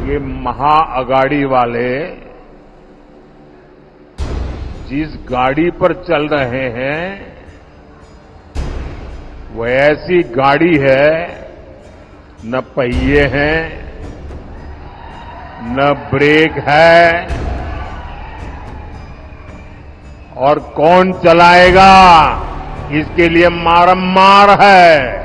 ये महाअगाड़ी वाले जिस गाड़ी पर चल रहे हैं वो ऐसी गाड़ी है, न पहिए हैं, न ब्रेक है, और कौन चलाएगा इसके लिए मारम्मार है।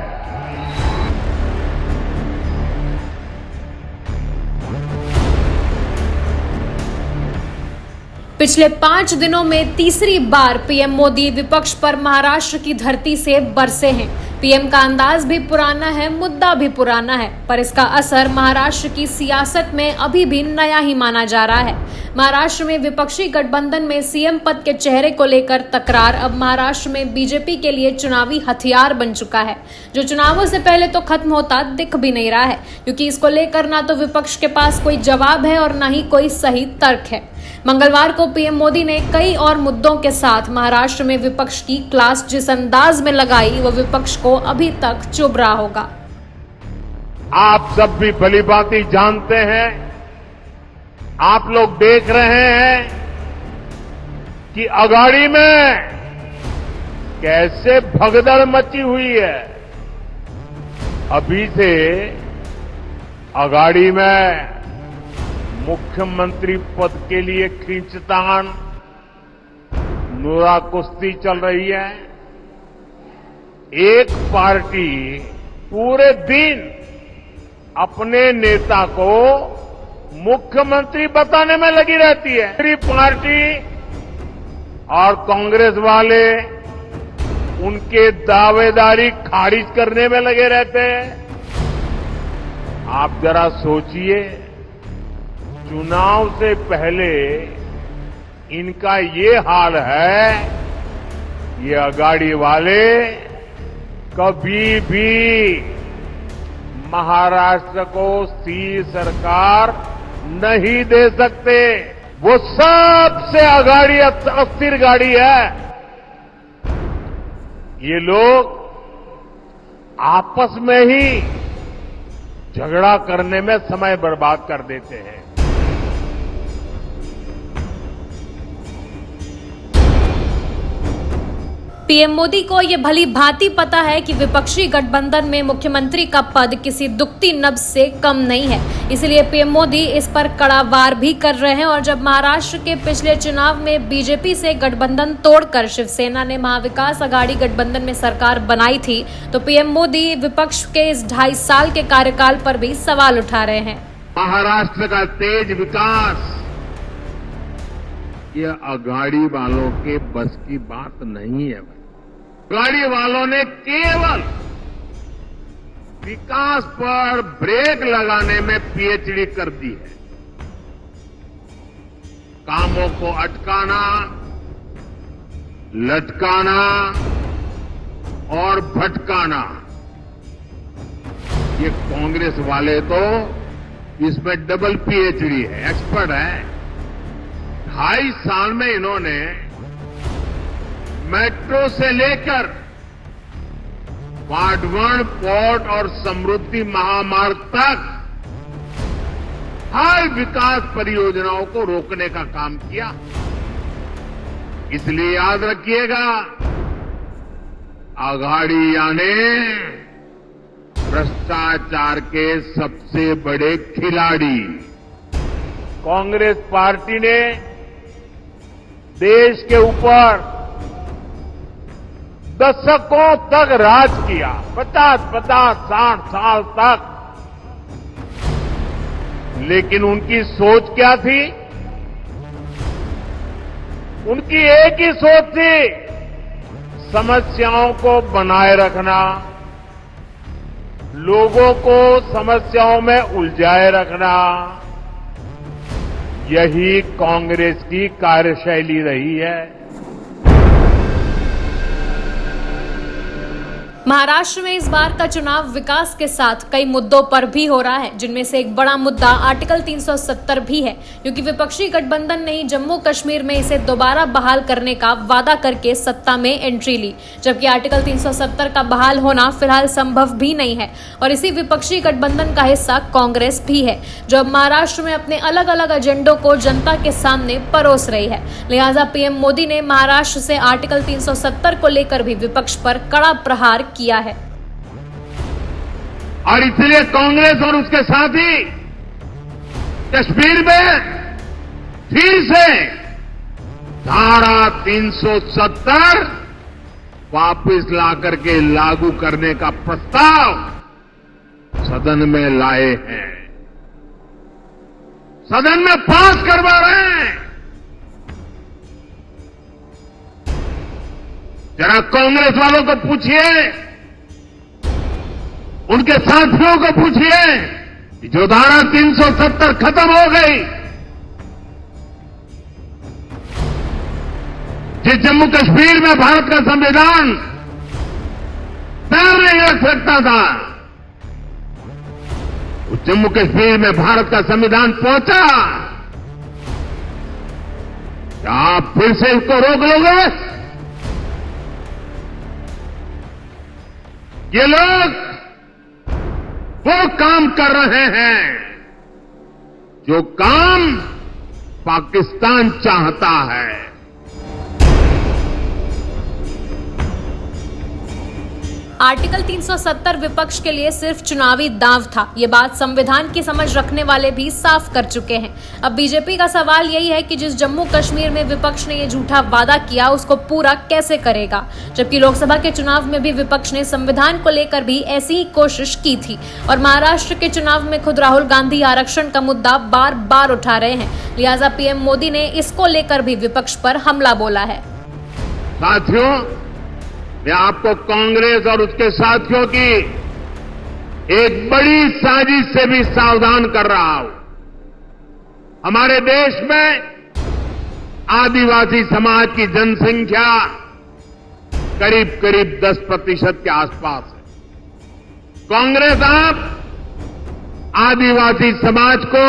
पिछले 5 दिनों में तीसरी बार पीएम मोदी विपक्ष पर महाराष्ट्र की धरती से बरसे हैं। पीएम का अंदाज भी पुराना है, मुद्दा भी पुराना है, पर इसका असर महाराष्ट्र की सियासत में अभी भी नया ही माना जा रहा है। महाराष्ट्र में विपक्षी गठबंधन में सीएम पद के चेहरे को लेकर तकरार अब महाराष्ट्र में बीजेपी के लिए चुनावी हथियार बन चुका है, जो चुनावों से पहले तो खत्म होता दिख भी नहीं रहा है, क्योंकि इसको लेकर ना तो विपक्ष के पास कोई जवाब है और ना ही कोई सही तर्क है। मंगलवार को पीएम मोदी ने कई और मुद्दों के साथ महाराष्ट्र में विपक्ष की क्लास जिस अंदाज में लगाई वो विपक्ष को अभी तक चुभ रहा होगा। आप सब भी भलीभांति जानते हैं, आप लोग देख रहे हैं कि अगाड़ी में कैसे भगदड़ मची हुई है। अभी से अगाड़ी में मुख्यमंत्री पद के लिए खींचतान, नूरा कुश्ती चल रही है। एक पार्टी पूरे दिन अपने नेता को मुख्यमंत्री बताने में लगी रहती है। दूसरी पार्टी और कांग्रेस वाले उनके दावेदारी खारिज करने में लगे रहते हैं। आप जरा सोचिए, चुनाव से पहले इनका ये हाल है, ये अगाड़ी वाले कभी भी महाराष्ट्र को स्थिर सरकार नहीं दे सकते। वो सबसे अगाड़ी अस्थिर गाड़ी है। ये लोग आपस में ही झगड़ा करने में समय बर्बाद कर देते हैं। पीएम मोदी को यह भली भांति पता है कि विपक्षी गठबंधन में मुख्यमंत्री का पद किसी दुखती नब्ज से कम नहीं है, इसलिए पीएम मोदी इस पर कड़ा वार भी कर रहे हैं। और जब महाराष्ट्र के पिछले चुनाव में बीजेपी से गठबंधन तोड़कर शिवसेना ने महाविकास आघाड़ी गठबंधन में सरकार बनाई थी, तो पीएम मोदी विपक्ष के इस 2.5 साल के कार्यकाल पर भी सवाल उठा रहे हैं। महाराष्ट्र का तेज विकास ये अगाड़ी वालों के बस की बात नहीं है। अगाड़ी वालों ने केवल विकास पर ब्रेक लगाने में पीएचडी कर दी है। कामों को अटकाना, लटकाना और भटकाना, ये कांग्रेस वाले तो इसमें डबल पीएचडी है, एक्सपर्ट है। 2.5 साल में इन्होंने मेट्रो से लेकर वाडवण पोर्ट और समृद्धि महामार्ग तक हर विकास परियोजनाओं को रोकने का काम किया। इसलिए याद रखिएगा, अघाड़ी यानी भ्रष्टाचार के सबसे बड़े खिलाड़ी। कांग्रेस पार्टी ने देश के ऊपर दशकों तक राज किया, 50-50, 60 साल तक। लेकिन उनकी सोच क्या थी? उनकी एक ही सोच थी, समस्याओं को बनाए रखना, लोगों को समस्याओं में उलझाए रखना। यही कांग्रेस की कार्यशैली रही है। महाराष्ट्र में इस बार का चुनाव विकास के साथ कई मुद्दों पर भी हो रहा है, जिनमें से एक बड़ा मुद्दा आर्टिकल 370 भी है, क्योंकि विपक्षी गठबंधन ने जम्मू कश्मीर में इसे दोबारा बहाल करने का वादा करके सत्ता में एंट्री ली, जबकि आर्टिकल 370 का बहाल होना फिलहाल संभव भी नहीं है। और इसी विपक्षी गठबंधन का हिस्सा कांग्रेस भी है, जो अब महाराष्ट्र में अपने अलग अलग एजेंडों को जनता के सामने परोस रही है। लिहाजा पीएम मोदी ने महाराष्ट्र से आर्टिकल 370 को लेकर भी विपक्ष पर कड़ा प्रहार किया है। और इसलिए कांग्रेस और उसके साथी कश्मीर में फिर से धारा 370 वापस ला करके लागू करने का प्रस्ताव सदन में लाए हैं, सदन में पास करवा रहे हैं। जरा कांग्रेस वालों को पूछिए, उनके साथियों को पूछिए कि जो धारा 370 खत्म हो गई, जिस जम्मू कश्मीर में भारत का संविधान पैर नहीं रख सकता था, उस जम्मू कश्मीर में भारत का संविधान पहुंचा। क्या आप फिर से इसको रोक लोगे? ये लोग वो काम कर रहे हैं जो काम पाकिस्तान चाहता है। आर्टिकल 370 विपक्ष के लिए सिर्फ चुनावी दांव था, ये बात संविधान की समझ रखने वाले भी साफ कर चुके हैं। अब बीजेपी का सवाल यही है कि जिस जम्मू कश्मीर में विपक्ष ने ये झूठा वादा किया, उसको पूरा कैसे करेगा, जबकि लोकसभा के चुनाव में भी विपक्ष ने संविधान को लेकर भी ऐसी ही कोशिश की थी। और महाराष्ट्र के चुनाव में खुद राहुल गांधी आरक्षण का मुद्दा बार बार उठा रहे हैं। लिहाजा पीएम मोदी ने इसको लेकर भी विपक्ष पर हमला बोला है। साथियों, मैं आपको कांग्रेस और उसके साथियों की एक बड़ी साजिश से भी सावधान कर रहा हूं। हमारे देश में आदिवासी समाज की जनसंख्या करीब करीब 10% के आसपास है। कांग्रेस आप आदिवासी समाज को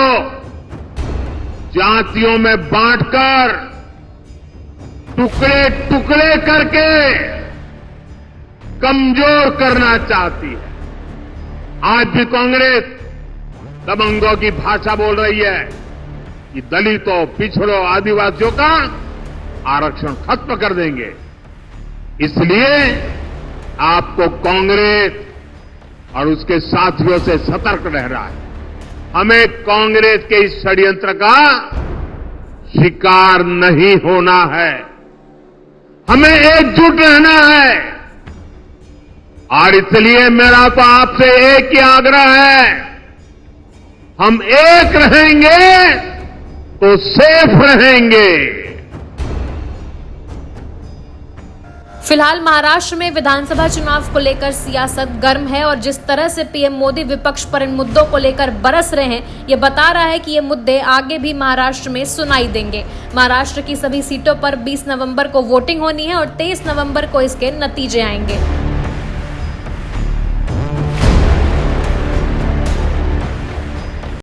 जातियों में बांटकर टुकड़े टुकड़े करके कमजोर करना चाहती है। आज भी कांग्रेस दबंगों की भाषा बोल रही है कि दलितों, पिछड़ों, आदिवासियों का आरक्षण खत्म कर देंगे। इसलिए आपको कांग्रेस और उसके साथियों से सतर्क रहना है। हमें कांग्रेस के इस षड्यंत्र का शिकार नहीं होना है, हमें एकजुट रहना है। और इसलिए मेरा तो आपसे एक ही आग्रह है, हम एक रहेंगे तो सेफ रहेंगे। फिलहाल महाराष्ट्र में विधानसभा चुनाव को लेकर सियासत गर्म है, और जिस तरह से पीएम मोदी विपक्ष पर इन मुद्दों को लेकर बरस रहे हैं, ये बता रहा है कि ये मुद्दे आगे भी महाराष्ट्र में सुनाई देंगे। महाराष्ट्र की सभी सीटों पर 20 नवंबर को वोटिंग होनी है और 23 नवंबर को इसके नतीजे आएंगे।